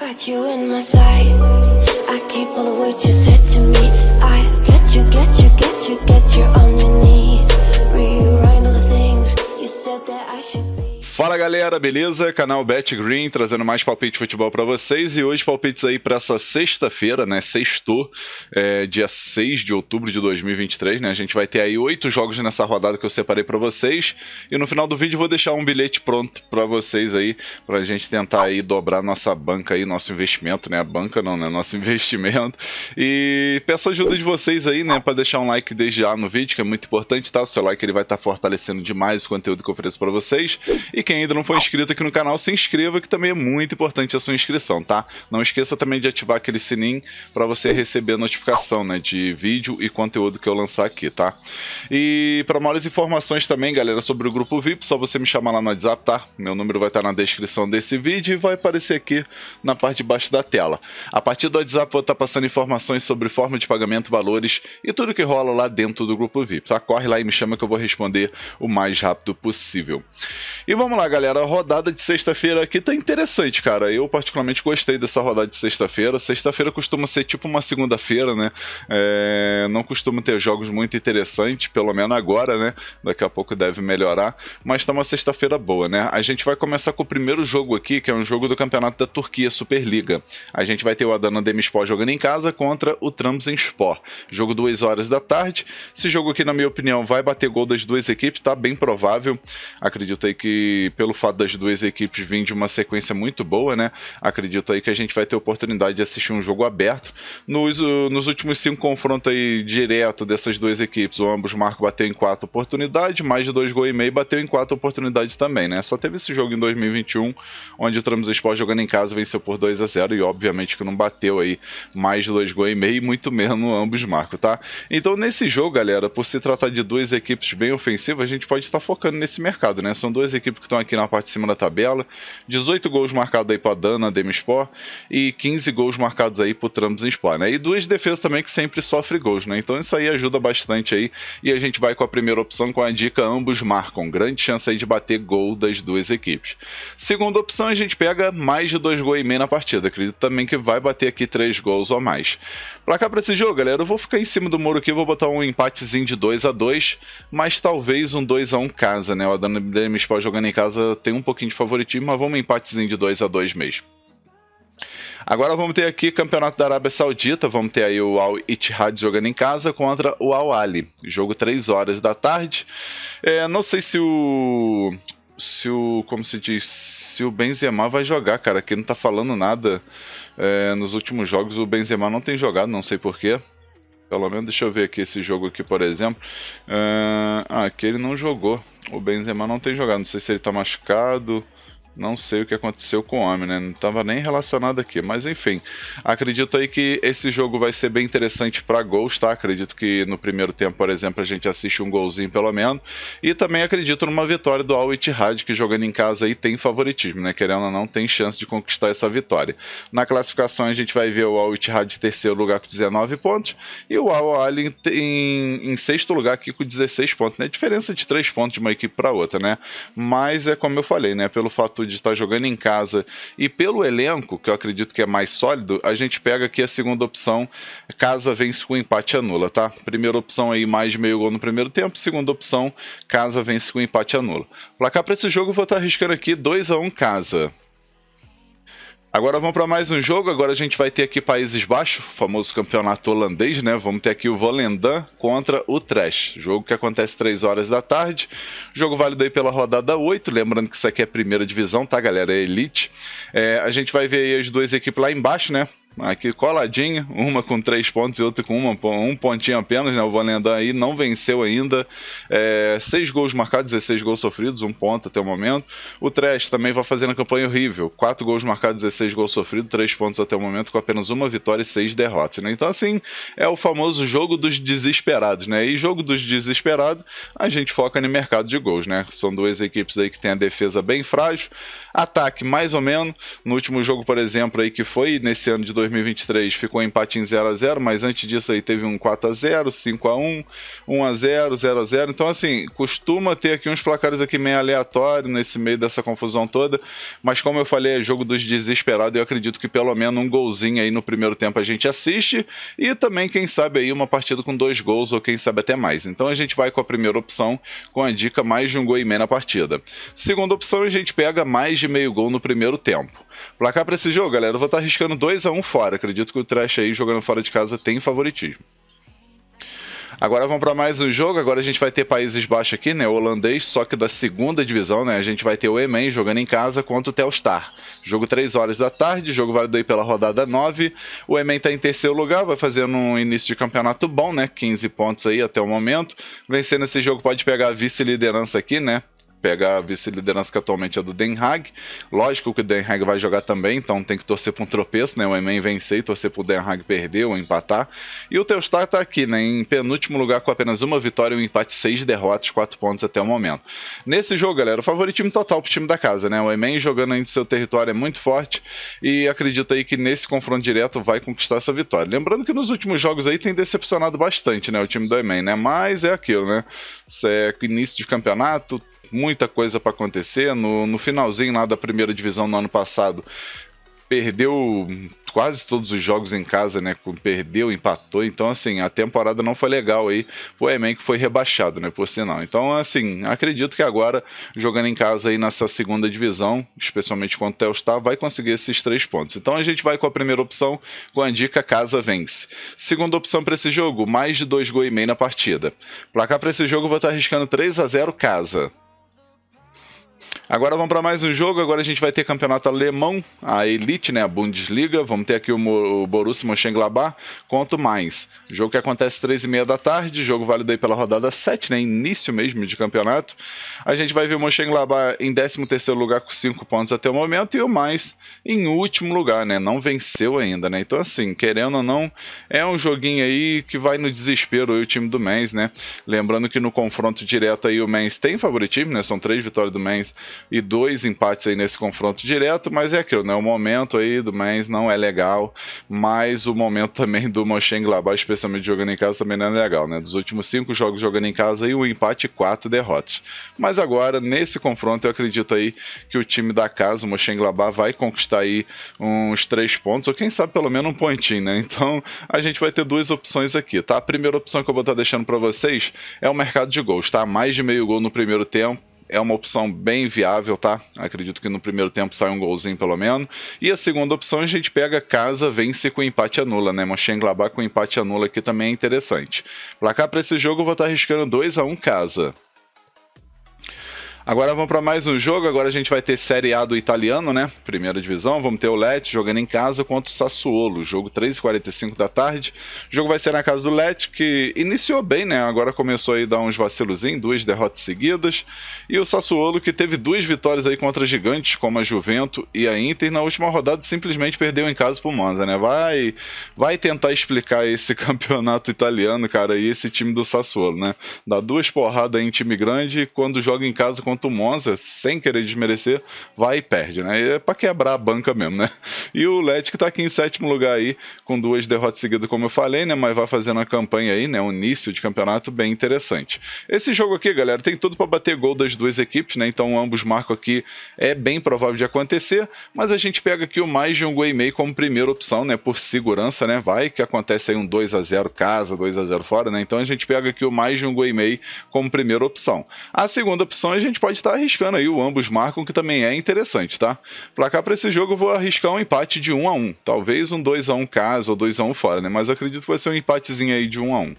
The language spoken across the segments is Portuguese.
got you in my sight. I keep all the words you said to me. I get you on your knees. Rewrite all the things you said that I should be. Fala galera, beleza? Canal Bet Green trazendo mais palpite de futebol pra vocês e hoje palpites aí pra essa sexta-feira, né? Sextou, dia 6 de outubro de 2023, né? A gente vai ter aí 8 jogos nessa rodada que eu separei pra vocês e no final do vídeo eu vou deixar um bilhete pronto pra vocês aí, pra gente tentar aí dobrar nossa banca aí, nosso investimento, né? A banca não, né? Nosso investimento. E peço a ajuda de vocês aí, né? Pra deixar um like desde já no vídeo, que é muito importante, tá? O seu like ele vai estar fortalecendo demais o conteúdo que eu ofereço pra vocês. E quem ainda não for inscrito aqui no canal, se inscreva, que também é muito importante a sua inscrição, tá? Não esqueça também de ativar aquele sininho para você receber a notificação, né, de vídeo e conteúdo que eu lançar aqui, tá? E para maiores informações também, galera, sobre o grupo VIP, só você me chamar lá no WhatsApp, tá? Meu número vai estar na descrição desse vídeo e vai aparecer aqui na parte de baixo da tela. A partir do WhatsApp vou estar passando informações sobre forma de pagamento, valores e tudo que rola lá dentro do grupo VIP, tá? Corre lá e me chama que eu vou responder o mais rápido possível. E vamos lá, galera, a rodada de sexta-feira aqui tá interessante, cara. Eu particularmente gostei dessa rodada de sexta-feira. Sexta-feira costuma ser tipo uma segunda-feira, né? Não costuma ter jogos muito interessantes, pelo menos agora, né? Daqui a pouco deve melhorar, mas tá uma sexta-feira boa, né? A gente vai começar com o primeiro jogo aqui, que é um jogo do Campeonato da Turquia, Superliga. A gente vai ter o Adana Demirspor jogando em casa contra o Trabzonspor. Jogo 2 horas da tarde. Esse jogo aqui, na minha opinião, vai bater gol das duas equipes, tá bem provável. Acredito aí que, pelo fato das duas equipes virem de uma sequência muito boa, né? Acredito aí que a gente vai ter oportunidade de assistir um jogo aberto. Nos últimos 5 confrontos aí direto dessas duas equipes, o ambos marcam bateu em 4 oportunidades, mais de 2 gols e meio bateu em 4 oportunidades também, né? Só teve esse jogo em 2021, onde o Trabzonspor jogando em casa venceu por 2-0 e obviamente que não bateu aí mais de 2 gols e meio, muito menos ambos marcam, tá? Então nesse jogo, galera, por se tratar de duas equipes bem ofensivas, a gente pode estar focando nesse mercado, né? São duas equipes que estão aqui na parte de cima da tabela, 18 gols marcados aí para Adana Demirspor e 15 gols marcados aí para o Trabzonspor, né? E duas defesas também que sempre sofrem gols, né? Então isso aí ajuda bastante aí e a gente vai com a primeira opção com a dica ambos marcam, grande chance aí de bater gol das duas equipes. Segunda opção, a gente pega mais de 2 gols e meio na partida, acredito também que vai bater aqui 3 gols ou mais. Placar para esse jogo, galera, eu vou ficar em cima do muro aqui, vou botar um empatezinho de 2-2, mas talvez um 2-1 casa, né? O Adana Demirspor jogando em casa tem um pouquinho de favoritismo, mas vamos um empatezinho de 2-2 mesmo. Agora vamos ter aqui Campeonato da Arábia Saudita, vamos ter aí o Al Ittihad jogando em casa contra o Al Ahly, jogo 3 horas da tarde. Não sei se o como se diz, se o Benzema vai jogar, cara, aqui não tá falando nada. Nos últimos jogos o Benzema não tem jogado, não sei porquê. Pelo menos deixa eu ver aqui esse jogo aqui, por exemplo. Aqui ele não jogou. O Benzema não tem jogado. Não sei se ele tá machucado. Não sei o que aconteceu com o homem, né? Não estava nem relacionado aqui. Mas enfim, acredito aí que esse jogo vai ser bem interessante para gols, tá? Acredito que no primeiro tempo, por exemplo, a gente assiste um golzinho pelo menos. E também acredito numa vitória do Al Ittihad, que jogando em casa aí tem favoritismo, né? Querendo ou não, tem chance de conquistar essa vitória. Na classificação a gente vai ver o Al Ittihad em terceiro lugar com 19 pontos. E o Al Ahly em sexto lugar aqui com 16 pontos, né? Diferença de 3 pontos de uma equipe para outra, né? Mas é como eu falei, né? Pelo fato de estar jogando em casa e pelo elenco, que eu acredito que é mais sólido, a gente pega aqui a segunda opção, casa vence com empate anula, tá? Primeira opção aí, mais de meio gol no primeiro tempo, segunda opção, casa vence com empate anula. Placar para esse jogo eu vou estar arriscando aqui 2-1 casa. Agora vamos para mais um jogo, agora a gente vai ter aqui Países Baixos, o famoso campeonato holandês, né? Vamos ter aqui o Volendam contra o Utrecht, jogo que acontece 3 horas da tarde, jogo válido aí pela rodada 8, lembrando que isso aqui é a primeira divisão, tá galera? É Elite. A gente vai ver aí as duas equipes lá embaixo, né? Aqui coladinha, uma com 3 pontos e outra com um pontinho apenas, né? O Volendam aí não venceu ainda, 6 gols marcados, 16 gols sofridos, 1 ponto até o momento. O Utrecht também vai fazendo a campanha horrível, 4 gols marcados, 16 gols sofridos, 3 pontos até o momento, com apenas uma vitória e 6 derrotas, né? Então assim, é o famoso jogo dos desesperados, né? E jogo dos desesperados, a gente foca no mercado de gols, né? São duas equipes aí que tem a defesa bem frágil, ataque mais ou menos. No último jogo, por exemplo, aí que foi nesse ano de 2021, 2023 ficou empate em 0-0, mas antes disso aí teve um 4-0, 5-1, 1-0, 0-0. Então, assim, costuma ter aqui uns placares aqui meio aleatórios nesse meio dessa confusão toda, mas como eu falei, é jogo dos desesperados, eu acredito que pelo menos um golzinho aí no primeiro tempo a gente assiste, e também, quem sabe aí, uma partida com 2 gols, ou quem sabe até mais. Então a gente vai com a primeira opção, com a dica mais de 1 gol e meio na partida. Segunda opção, a gente pega mais de meio gol no primeiro tempo. Placar para esse jogo, galera, eu vou estar arriscando 2-1 fora. Acredito que o Trash aí, jogando fora de casa, tem favoritismo. Agora vamos para mais um jogo. Agora a gente vai ter Países Baixos aqui, né? O holandês, só que da segunda divisão, né? A gente vai ter o Emmen jogando em casa contra o Telstar. Jogo 3 horas da tarde, jogo válido aí pela rodada 9. O Emmen está em terceiro lugar, vai fazendo um início de campeonato bom, né? 15 pontos aí até o momento. Vencendo esse jogo pode pegar a vice-liderança aqui, né? Pegar a vice-liderança que atualmente é do Den Haag. Lógico que o Den Haag vai jogar também, então tem que torcer para um tropeço, né? O Emmen vencer e torcer para o Den Haag perder ou empatar. E o Telstar está aqui, né? Em penúltimo lugar com apenas uma vitória e um empate, 6 derrotas, 4 pontos até o momento. Nesse jogo, galera, o favoritismo total para o time da casa, né? O Emmen jogando aí no seu território é muito forte e acredito aí que nesse confronto direto vai conquistar essa vitória. Lembrando que nos últimos jogos aí tem decepcionado bastante, né? O time do Emmen, né? Mas é aquilo, né? Isso é início de campeonato, muita coisa para acontecer. No finalzinho lá da primeira divisão no ano passado, perdeu quase todos os jogos em casa, né? Perdeu, empatou. Então, assim, a temporada não foi legal aí pro Emmen, que foi rebaixado, né? Por sinal. Então, assim, acredito que agora, jogando em casa aí nessa segunda divisão, especialmente contra o Telstar, vai conseguir esses 3 pontos. Então, a gente vai com a primeira opção, com a dica casa vence. Segunda opção para esse jogo, mais de 2 gols e meio na partida. Placar para esse jogo, eu vou estar arriscando 3-0 casa. Agora vamos para mais um jogo. Agora a gente vai ter campeonato alemão, a Elite, né, a Bundesliga. Vamos ter aqui o Borussia Mönchengladbach contra o Mainz. Jogo que acontece 3h30 da tarde, jogo válido aí pela rodada 7, né, início mesmo de campeonato. A gente vai ver o Mönchengladbach em 13º lugar com 5 pontos até o momento e o Mainz em último lugar, né, não venceu ainda, né. Então, assim, querendo ou não, é um joguinho aí que vai no desespero aí o time do Mainz, né. Lembrando que no confronto direto aí o Mainz tem favoritismo, né, são 3 vitórias do Mainz e 2 empates aí nesse confronto direto, mas é aquilo, né? O momento aí do Mainz não é legal, mas o momento também do Mönchengladbach, especialmente jogando em casa, também não é legal, né? Dos últimos 5 jogos jogando em casa, aí um empate e 4 derrotas. Mas agora, nesse confronto, eu acredito aí que o time da casa, o Mönchengladbach, vai conquistar aí uns 3 pontos, ou quem sabe pelo menos um pontinho, né? Então, a gente vai ter 2 opções aqui, tá? A primeira opção que eu vou estar deixando para vocês é o mercado de gols, tá? Mais de meio gol no primeiro tempo. É uma opção bem viável, tá? Acredito que no primeiro tempo sai um golzinho pelo menos. E a segunda opção a gente pega casa, vence com empate anula, né? Mönchengladbach com empate anula aqui também é interessante. Placar para esse jogo eu vou estar arriscando 2-1 casa. Agora vamos para mais um jogo. Agora a gente vai ter Série A do italiano, né? Primeira divisão. Vamos ter o Lecce jogando em casa contra o Sassuolo. Jogo 3h45 da tarde. O jogo vai ser na casa do Lecce, que iniciou bem, né? Agora começou aí a dar uns vacilozinhos, 2 derrotas seguidas. E o Sassuolo, que teve 2 vitórias aí contra gigantes, como a Juventus e a Inter. E na última rodada simplesmente perdeu em casa pro Monza, né? Vai tentar explicar esse campeonato italiano, cara, e esse time do Sassuolo, né? Dá 2 porradas em time grande e quando joga em casa contra o Monza, sem querer desmerecer, vai e perde, né? É pra quebrar a banca mesmo, né? E o Lecce que tá aqui em 7º lugar aí, com 2 derrotas seguidas, como eu falei, né? Mas vai fazendo uma campanha aí, né? Um início de campeonato bem interessante. Esse jogo aqui, galera, tem tudo para bater gol das 2 equipes, né? Então ambos marcam aqui, é bem provável de acontecer, mas a gente pega aqui o mais de 1 gol e meio como primeira opção, né? Por segurança, né? Vai que acontece aí um 2-0 casa, 2-0 fora, né? Então a gente pega aqui o mais de 1 gol e meio como primeira opção. A segunda opção a gente pode estar arriscando aí o ambos marcam, que também é interessante, tá? Placar para esse jogo eu vou arriscar um empate de 1-1, talvez um 2-1 casa ou 2-1 fora, né? Mas eu acredito que vai ser um empatezinho aí de 1-1.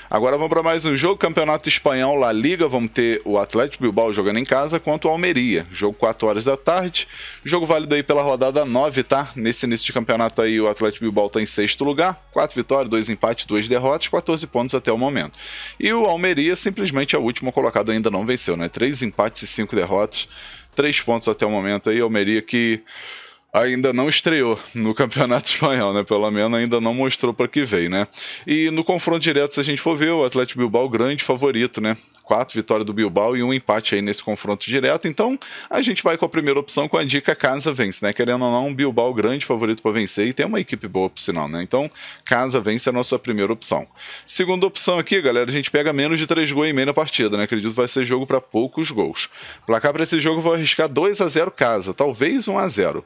Agora vamos para mais um jogo, Campeonato Espanhol, La Liga. Vamos ter o Athletic Bilbao jogando em casa contra o Almeria. Jogo 4 horas da tarde. Jogo válido aí pela rodada 9, tá? Nesse início de campeonato aí o Athletic Bilbao está em 6º lugar. 4 vitórias, 2 empates, 2 derrotas, 14 pontos até o momento. E o Almeria simplesmente é o último colocado, ainda não venceu, né? 3 empates e 5 derrotas. 3 pontos até o momento aí. Almeria que ainda não estreou no Campeonato Espanhol, né? Pelo menos ainda não mostrou para que veio, né? E no confronto direto, se a gente for ver, o Atlético Bilbao grande favorito, né? 4 vitórias do Bilbao e um empate aí nesse confronto direto. Então, a gente vai com a primeira opção com a dica Casa vence, né? Querendo ou não, um Bilbao grande favorito para vencer e tem uma equipe boa por sinal, né? Então, Casa vence é a nossa primeira opção. Segunda opção aqui, galera, a gente pega menos de 3 gols e meio na partida, né? Acredito que vai ser jogo para poucos gols. Placar para esse jogo, eu vou arriscar 2-0 Casa, talvez 1-0.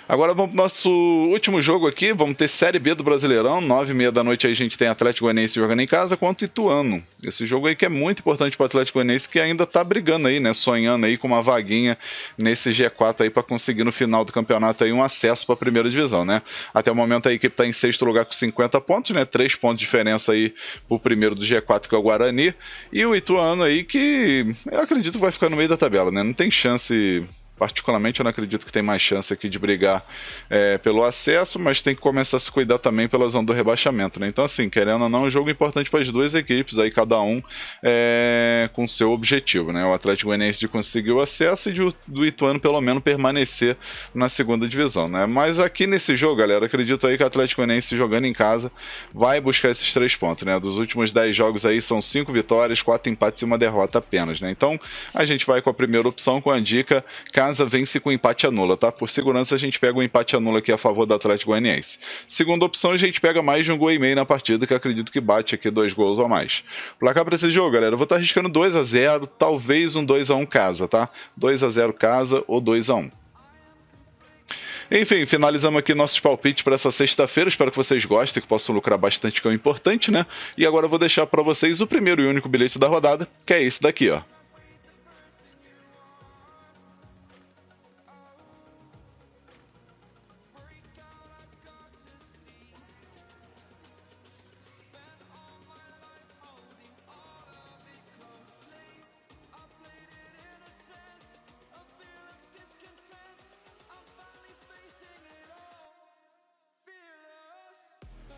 Agora vamos pro nosso último jogo aqui, vamos ter Série B do Brasileirão, 9h30 da noite aí a gente tem Atlético Goianiense jogando em casa contra o Ituano. Esse jogo aí que é muito importante para o Atlético Goianiense, que ainda tá brigando aí, né, sonhando aí com uma vaguinha nesse G4 aí para conseguir no final do campeonato aí um acesso para a primeira divisão, né? Até o momento a equipe tá em sexto lugar com 50 pontos, né, 3 pontos de diferença aí pro primeiro do G4 que é o Guarani, e o Ituano aí que eu acredito que vai ficar no meio da tabela, né? Não tem chance. Particularmente eu não acredito que tem mais chance aqui de brigar pelo acesso, mas tem que começar a se cuidar também pela zona do rebaixamento, né? Então assim, querendo ou não, é um jogo importante para as duas equipes, aí cada um com seu objetivo, né? O Atlético Goianiense de conseguir o acesso e do Ituano pelo menos permanecer na segunda divisão, né? Mas aqui nesse jogo, galera, acredito aí que o Atlético Goianiense jogando em casa vai buscar esses 3 pontos, né? Dos últimos 10 jogos aí são 5 vitórias, 4 empates e 1 derrota apenas, né? Então a gente vai com a primeira opção com a dica Casa vence com empate anula, tá? Por segurança a gente pega um empate anula aqui a favor do Atlético Goianiense. Segunda opção, a gente pega mais de 1,5 gols na partida, que acredito que bate aqui 2 gols ou mais. Placar para esse jogo, galera, eu vou estar arriscando 2-0, talvez um 2-1 Casa, tá? 2-0 Casa ou 2-1. Enfim, finalizamos aqui nossos palpites para essa sexta-feira. Espero que vocês gostem, que possam lucrar bastante, que é o importante, né? E agora eu vou deixar para vocês o primeiro e único bilhete da rodada, que é esse daqui, ó.